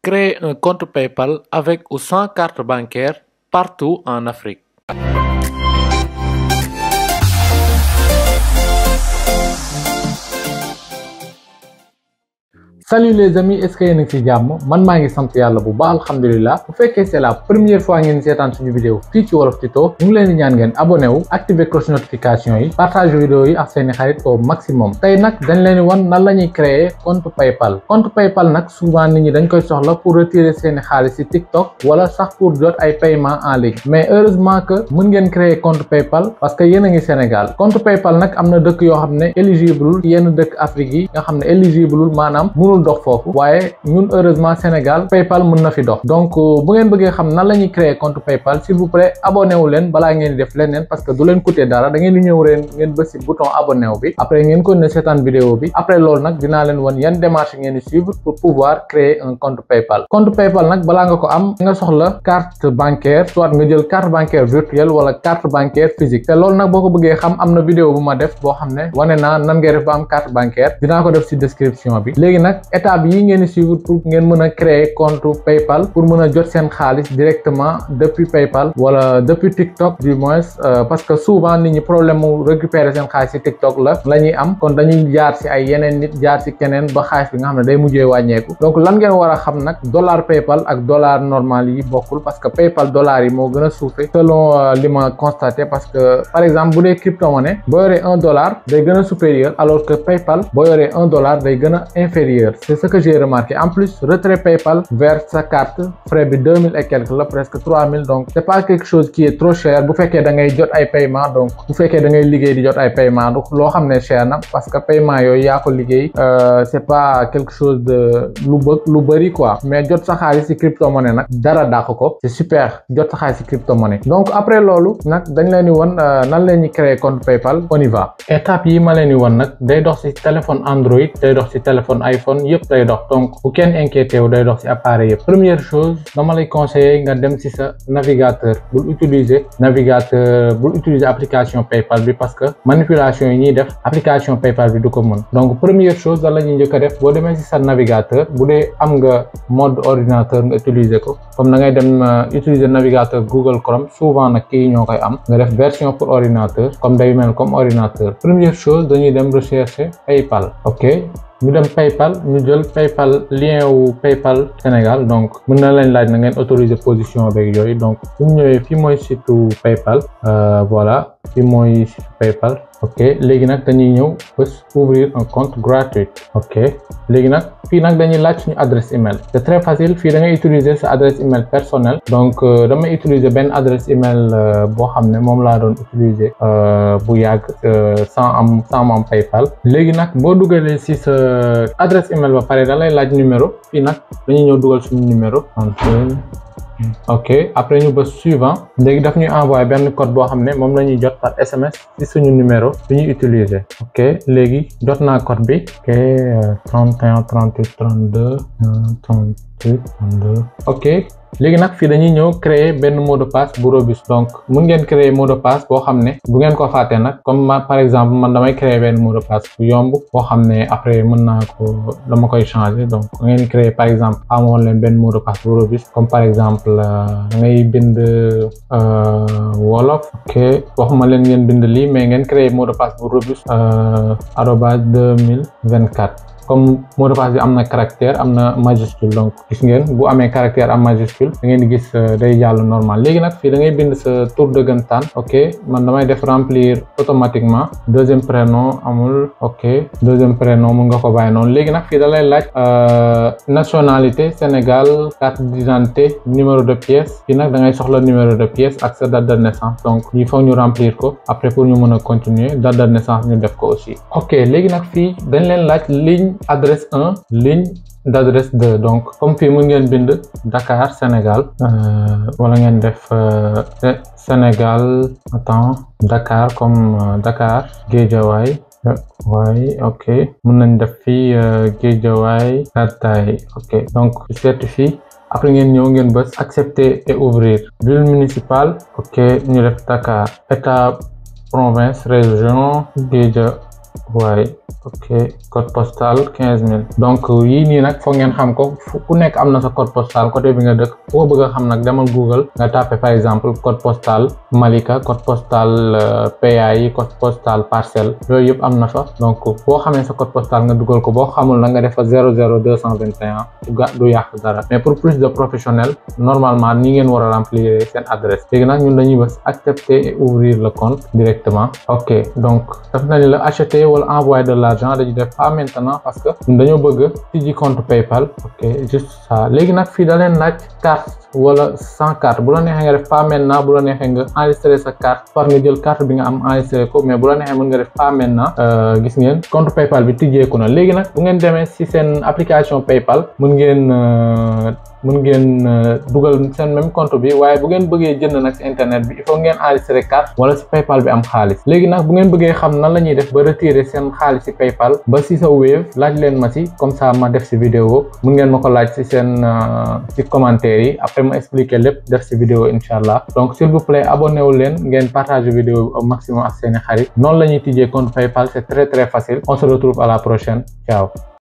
Créer un compte PayPal avec ou sans carte bancaire partout en Afrique. Salut les amis, est-ce que yéen a ngi ci jàmm man maa ngi sant yàlla bu baax alhamdulilah bu fekkee c'est la première fois ngeen seetaan suñu vidéo fii ci Wolof Tuto ñu ngi leen di ñaan ngeen abonné wu activer cloche notification yi partage vidéo yi ak seeni xarit au maximum tey nag dañ leen di wan nan la ñuy créer compte PayPal nag souvent nit ñi dañ koy soxla pour retirer seeni xaalis ci TikTok wala sax pour jot ay paiement en ligne mais heureusement que mën ngeen créer compte PayPal parce que yéen a ngi Sénégal compte PayPal nag am na dëkk yoo xam ne éligible yenn dëkk Afrique yi nga xam ne éligible maanaam dox foofu waaye ñun heureusement Sénégal PayPal mën na fi dox donc bu ngeen bëggee xam nan la ñuy créer compte PayPal s'il vous plaît abonné wu leen balaa ngeen di def leneen parce que du leen coûter dara da ngeen di ñëw reen ngeen bës ci bouton abonné wu bi après ngeen ko ne seetaan vidéo bi après loolu nag dinaa leen wan yan démarche ngeen di suivre pour pouvoir créer un compte PayPal nag balaa nga ko am nga soxla carte bancaire soit nga jël carte bancaire virtuelle wala carte bancaire physique te loolu nag boo ko bëggee xam am na vidéo bu ma def boo xam ne wane naa nan ngay def ba am carte bancaire dinaa ko def ci description bi léegi nag étape yi ngeen di suivre pour ngeen mën a créer compte PayPal pour mën a jot seen xaalis directement depuis PayPal wala depuis TikTok du moins parce que souvent nit ñi problème mu récupérer seen xaalis ci TikTok la ñuy am kon dañuy jaar ci ay yeneen nit jaar ci keneen ba xaalis bi nga xam ne day mujjee wàññeeku donc lan ngeen war a xam nag dollar PayPal ak dollar normal yi bokkul parce que PayPal dollar yi moo gën a suufe selon li ma constaté parce que par exemple bu dee crypto-monnaie boo yoree $1 day gën a supérieur alors que PayPal boo yoree $1 day gën a inférieur c'est ce que j'ai remarqué en plus retrait PayPal vers sa carte frais bi 2000 et quelques la presque 3000 donc c'est pas quelque chose qui est trop cher bu fekkee da ngay jot ay paiement donc bu fekkee da ngay liggéey di jot ay paiement donc loo xam ne cher na parce que paiement yooyu yaa ko liggéey c'est pas quelque chose de lu bëri quoi mais jot sa xaalis ci crypto-monnaie nag dara dàq ko c'est super jot sa xaalis ci crypto-monnaie donc après loolu nag dañ leen di won nan leen ñi créer compte PayPal on y va étape yi ma leen di won nag day dox ci téléphone Android day dox ci téléphone iPhone yëpp day dox donc bu kenn inquiété wu day dox ci appareil yëpp première chose dama lay conseiller nga dem ci sa navigateur bul utiliser application PayPal bi parce que manipulation yi ñuy def application PayPal bi du ko mën donc première chose da la ñuy njëkk a def boo demee ci sa navigateur bu dee am nga mode ordinateur nga utiliser ko comme da ngay dem utiliser navigateur Google Chrome souvent nag kii ñoo koy am nga def version pour ordinateur comme day mel comme ordinateur première chose dañuy dem rechercher PayPal ok ñu dem PayPal ñu jël PayPal lien wu PayPal Sénégal donc mën na leen laaj na ngeen autoriser position beeg yooyu donc bu ñu ñëwee fii mooy site PayPal voilà fii mooy site PayPal ok léegi nag dañuy ñëw bés ouvrir un compte gratuit ok léegi nag fii nag dañuy laaj suñu adresse email c'est très facile fii da ngay utiliser sa adresse email personnelle donc damay utiliser benn adresse email boo xam ne moom laa doon utiliser bu yàgg sans am PayPal léegi nag boo dugalee ci sa adresse email ba pare da lay laaj numéro fii nag dañuy ñëw dugal suñu numéro ok après ñu bës suivant léegi daf ñuy envoyer benn code boo xam ne moom la ñuy jot par SMS ci suñu numéro bi ñuy utiliser ok léegi jot naa code bi ok 31 38 32 38 32 ok léegi nag fii dañuy ñëw créer benn mot de passe bu robuste donc mun ngeen créer mot de passe boo xam ne bu ngeen ko fàtte nag comme par exemple man damay créer benn mot de passe bu yomb boo xam ne après mën naa ko dama koy changer donc ngeen créer par exemple amoon leen benn mot de passe bu robuste comme par exemple da ngay bind wolof ok waxuma leen ngeen bind lii mais ngeen créer mot de passe bu robuste @2024 comme mot de passe bi am na caractère am na majuscule donc gis ngeen bu amee caractère am majuscule da ngeen di gis day jàll normal léegi nag fii da ngay bind sa tur dëggantaan ok man damay def remplir automatiquement deuxième prénom amul ok deuxième prénom mun nga ko bàyyi noonu léegi nag fii da lay laaj nationalité Sénégal carte d'identité numéro de pièce fii nag da ngay soxla numéro de pièce ak sa date de naissance donc il faut ñu remplir ko après pour ñu mën a continuer date de naissance ñu def ko aussi ok léegi nag fii dañ leen laaj ligne adresse 1 ligne d'adresse 2 donc comme fii mën ngeen bind Dakar Sénégal wala ngeen def Sénégal Dakar comme Dakar Guédiawaye ok mën nañ def fii Guédiawaye Gàddaay ok donc certifie après ngeen ñëw ngeen bës accepter et ouvrir ville municipale ok ñu def Dakar état province région waaye ok code postal 15000 donc yii nii nag foog ngeen xam ko ku nekk am na sa code postal côté bi nga dëkk ku ko bëgg a xam nag demal Google nga tapé par exemple code postal Malika code postal PAI code postal Parcelles yooyu yëpp am na fa donc boo xamee sa code postal nga dugal ko boo xamul nag nga def fa 00221 du yàq dara mais pour plus de professionnel normalement ni ngeen war a remplir seen adresse léegi nag ñun dañuy bës accepter et ouvrir le compte directement ok donc daf nañu la acheter wala envoyer de l'argent dañuy def pas maintenant parce que ñun dañoo bëgg tijji compte PayPal ok juste ça léegi nag fii da leen laaj carte wala sans carte bu la neexee nga def pas maintenant bu la neexee nga enregistrer sa carte par nga jël carte bi nga am enregistrer ko mais bu la neexee mën nga def pas maintenant gis ngeen compte PayPal bi tijjeeku na léegi nag bu ngeen demee ci seen application PayPal mën ngeen dugal seen même compte bi waaye bu ngeen bëggee jënd nag ci internet bi il faut ngeen enregistrer carte wala ci PayPal bi am xaalis léegi nag bu ngeen bëggee xam nan la ñuy def ba retirer seen xaalis ci PayPal ba ci sa Wave laaj leen ma ci comme ça ma def ci vidéo mën ngeen ma ko laaj ci seen ci commentaire yi après ma expliquer lépp def ci vidéo inshallah donc s'il vous plaît abonné wu leen ngeen partager vidéo au maximum ak seeni xarit noonu la ñuy tijjee compte PayPal c'est très facile on se retrouve à la prochaine ciao